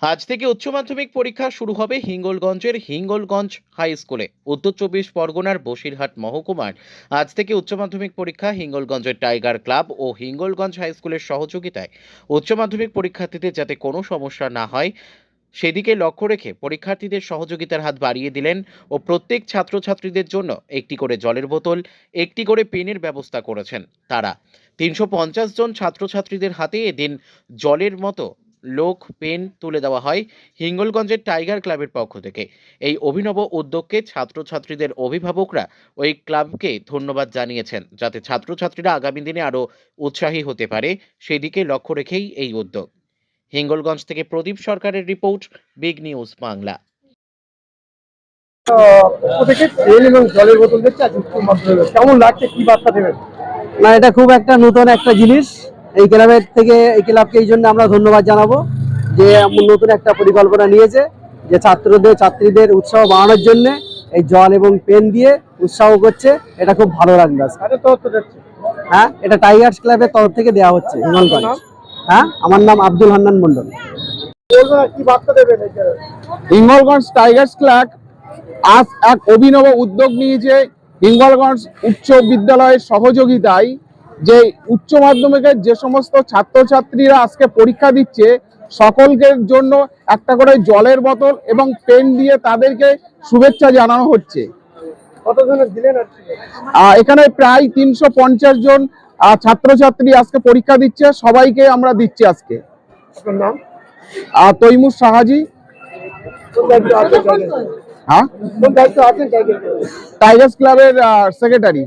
আজ থেকে উচ্চ মাধ্যমিক পরীক্ষা শুরু হবে হিঙ্গলগঞ্জের হিঙ্গলগঞ্জ হাই স্কুলে। উত্তর চব্বিশ পরগনার বসিরহাট মহকুমার আজ থেকে উচ্চ মাধ্যমিক পরীক্ষা হিঙ্গলগঞ্জের টাইগার ক্লাব ও হিঙ্গলগঞ্জ হাই স্কুলের সহযোগিতায় উচ্চ মাধ্যমিক পরীক্ষার্থীদের যাতে কোনো সমস্যা না হয় সেদিকে লক্ষ্য রেখে পরীক্ষার্থীদের সহযোগিতার হাত বাড়িয়ে দিলেন ও প্রত্যেক ছাত্রছাত্রীদের জন্য একটি করে জলের বোতল, একটি করে পেনের ব্যবস্থা করেছেন তারা। ৩৫০ জন ছাত্রছাত্রীদের হাতে এদিন জলের মতো লোক পেন তুলে দেওয়া হয় হিঙ্গলগঞ্জের টাইগার ক্লাবের পক্ষ থেকে। এই অভিনব উদ্যোগকে ছাত্রছাত্রীদের অভিভাবকরা ওই ক্লাবকে ধন্যবাদ জানিয়েছেন, যাতে ছাত্রছাত্রীরা আগামী দিনে আরও উৎসাহী হতে পারে সেদিকে লক্ষ্য রেখেই এই উদ্যোগ। হিঙ্গলগঞ্জ থেকে প্রদীপ সরকারের রিপোর্ট, বিগ নিউজ বাংলা। পক্ষ থেকে তেল এবং জলের বোতল দিচ্ছে আজ উচ্চ মাধ্যমিক, কেমন লাগছে, কি বার্তা দেবেন? না, এটা খুব একটা নতুন একটা জিনিস। এই ক্লাবের থেকে, এই ক্লাবকে এই জন্য আমরা ধন্যবাদ জানাবো যে নতুন একটা পরিকল্পনা নিয়েছে, যে ছাত্রীদের উৎসাহ বাড়ানোর জন্য এই জল এবং পেন দিয়ে উৎসাহ করছে। এটা খুব ভালো লাগবে। হ্যাঁ, এটা টাইগার্স ক্লাবের তরফ থেকে দেওয়া হচ্ছে হিঙ্গলগঞ্জ। হ্যাঁ, আমার নাম আব্দুল হান্নান মন্ডল। কি বার্তা দেবেন? হিঙ্গলগঞ্জ টাইগার্স ক্লাব আজ এক অভিনব উদ্যোগ নিয়েছে হিঙ্গলগঞ্জ উচ্চ বিদ্যালয়ের সহযোগিতায়, যে উচ্চ মাধ্যমিকের যে সমস্ত ছাত্রছাত্রীরা আজকে পরীক্ষা দিচ্ছে সকলের জন্য একটা করে জলের বোতল এবং পেন দিয়ে তাদেরকে শুভেচ্ছা জানানো হচ্ছে। কতজনের দিলেন? এখানে প্রায় ৩৫০ জন ছাত্রছাত্রী আজকে পরীক্ষা দিচ্ছে, সবাইকে আমরা দিচ্ছি আজকে। আপনার নাম? তৈমুর সাহাজি। হ্যাঁ, কোন দায়িত্ব আছেন? টাইগার্স ক্লাবের সেক্রেটারি।